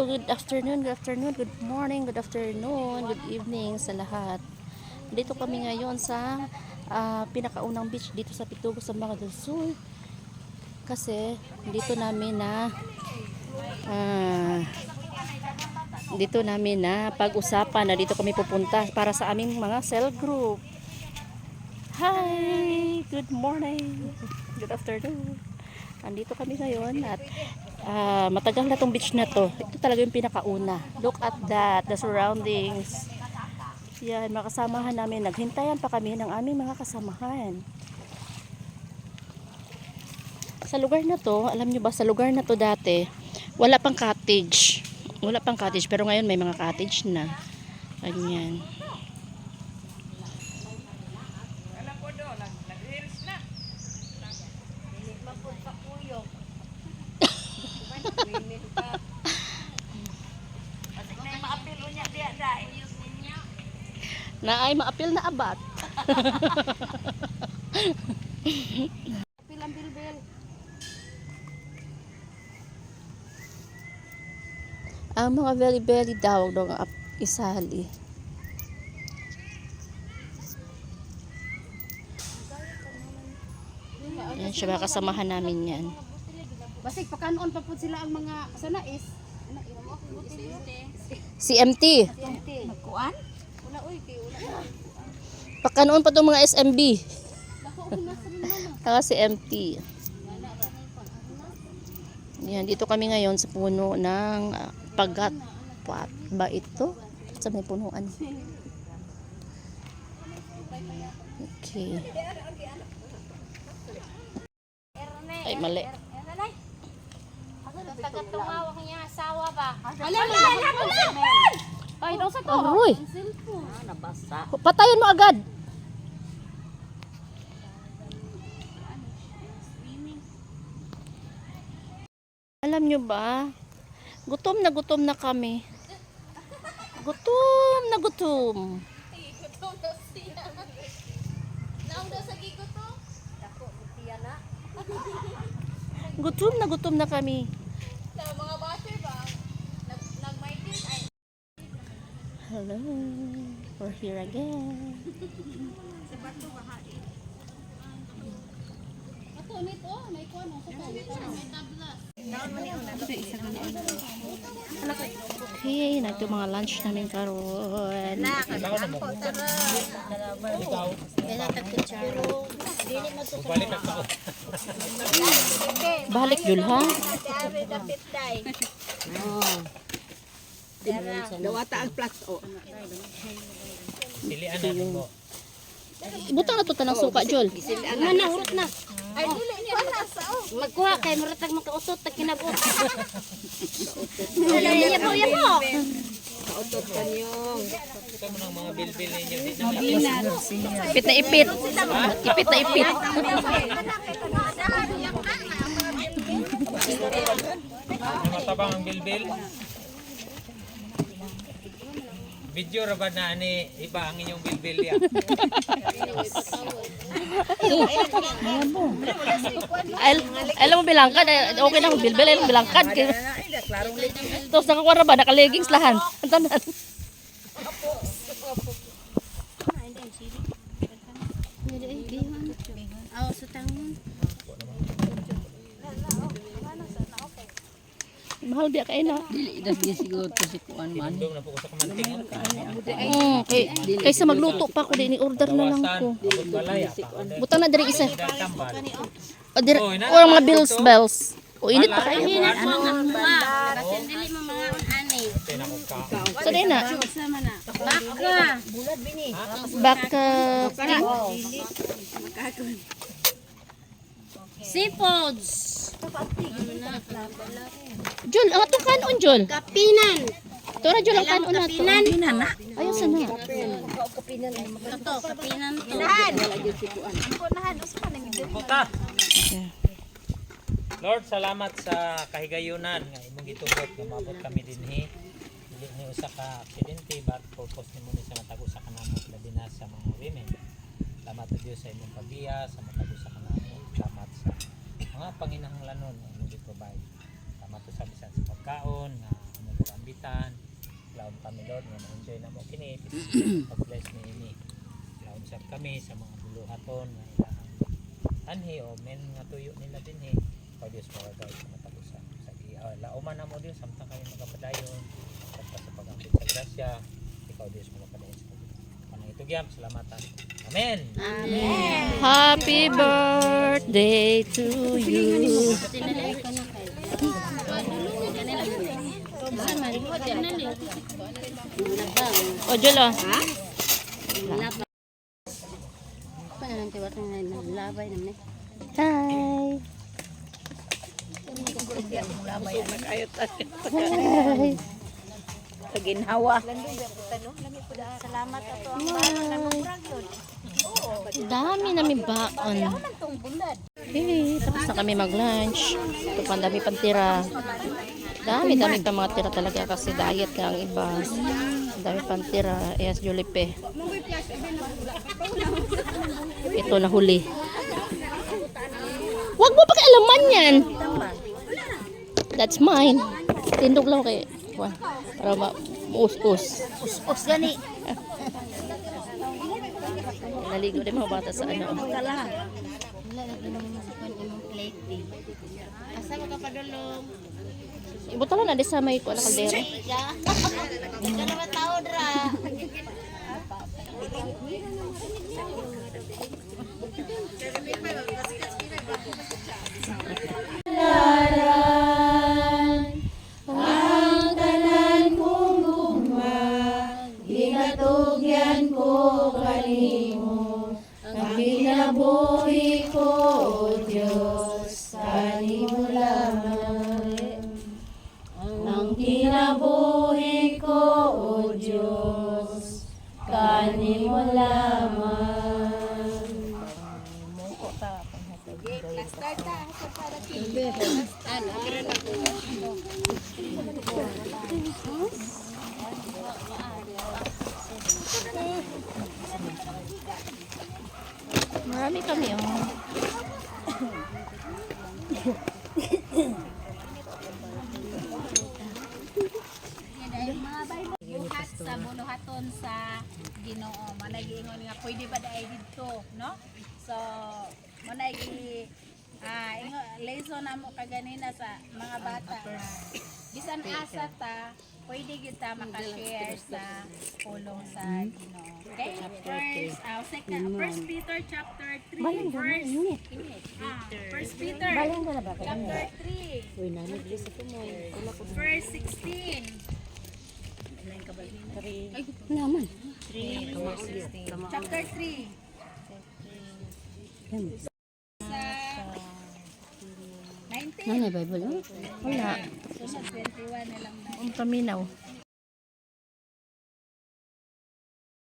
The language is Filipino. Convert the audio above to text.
good afternoon, good morning, good afternoon, good evening sa lahat. Dito kami ngayon sa pinakaunang beach dito sa Pitugo sa Mga del Sur. Kasi dito namin na pag-usapan na dito kami pupunta para sa aming mga cell group. Hi! Good morning! Good afternoon! Andito kami ngayon at matagal na tong beach na to. Ito talaga yung pinakauna. Look at that, the surroundings. Yan, mga kasamahan namin. Naghintayan pa kami ng aming mga kasamahan. Sa lugar na to, alam nyo ba, sa lugar na to dati, wala pang cottage. Wala pang cottage, pero ngayon may mga cottage na. Ganyan. Na ay maapil na abat. Pilang bilbil. Ang mga very daw ng isali. Yan siya, mga kasamahan namin yan. Basig pakanon pa po sila ang mga sanais. CMT. Magkuan? Wala oy kay wala. Pakanoon pa itong mga SMB. Saka CMT. Yan, dito kami ngayon sa puno ng pagat. Ba ito? Sa may punuan. Okay. Ay, mali. Taga-tumawak niya, asawa ba? Ay, daw sa to. Aroy! Nabasa. Patayin mo agad! Alam nyo ba? Gutom na kami. Gutom na gutom. Gutom na kami. Mga butter ba? Nagmaitin ay. Hello, we're here again. Ato nito, may kuan sa to. May tablas. Okay, nagto mga lunch namin karon. Balik dul ha. Dawata ang plat o. Pilian natin mo. Ibutang na to tanang suka, Jol. Mana urot na. Ay, dili niya nasa. Magkuha kay muratag makausot tag kinabot. Dili niya po yan mo. Kautot kanyong. Ito mo ng mga bilbil ninyo. Di na Ipit na ipit. Ipit na ipit. matabang ang bilbil. Video ra ba na ani iba ang inyong bilbil ya? Alam mo bilangkad, okay na mo bilbil, alam mo bilangkad. Tapos nakakuha na ba, naka-leggings lahan. Ang tanan. Aw sa tangon. Mahal biya kayo na. Dili idas di siguro to si kuan man. Doon na po ko sa kamanting. Kaysa magluto pa ko, din order na lang ko. Abot balay. Butang na diri isa. Tambal. O mga bells. O init pa kayo. Kasi dili mo mga ani. So din na. Baka. Baka. Seafoods. Jol, ang atong kanon, Jol. Kapinan. Tora, Jol, ang kanon na to. Kapinan na. Ayun, sana. Ito, kapinan to. Puta. Lord, salamat sa kahigayunan nga imong gitugot nga maabot kami dinhi. Dili ni usa ka aksidente but purpose nimo ni sa matago sa kanamo labi na sa mga women. Salamat sa Dios sa imong pagiya sa matago sa kanamo. Salamat sa mga panginahanglanon nga imong gi-provide. Salamat sa bisan sa pagkaon na imong kami Lord nga ma-enjoy na mo kini pag-bless ni ini laon sa kami sa mga buluhaton nga ilang anhi o men nga tuyo nila dinhi o Diyos mo kagay sa matagusan sa lauman na mo Diyos samtang kami magapadayon sa pag-ambit sa grasya ikaw Diyos mo mapadayon sa panang itugyam salamatan amen. Happy birthday to you. O, Jolo. Hi. Hi. Paginhawa. Salamat ato ang balo na murag yun. Dami namin baon. Hey, tapos na kami mag-lunch. Ito pa, dami pang tira. Dami pa mga tira talaga kasi diet ka ang iba. Dami pang tira. Yes, Julipe. Ito na huli. Huwag mo pakialaman yan. That's mine. Tindog lang kay Juan. Para maus-us. Us gani. Naligo din mga bata sa ano. Wala naman sa pan imong plate eh. Asa mo ka padulong? Ibutala na di sa may kuha na kaldero. Ikaw naman tao dra. Marami kami oh. Buhat sa buluhaton sa Ginoo. Managiingon nga pwede ba dai didto, no? So, managi lesson na mo kaganina sa mga bata nga bisan asa ta pwede kita maka-share sa pulong sa Ginoo. Okay? First Peter chapter 3 First Peter chapter 3 verse 16. Naman. Chapter 3. Sa 19. Ano na Bible? Wala. Sunod 21 na lang na. Ang paminaw.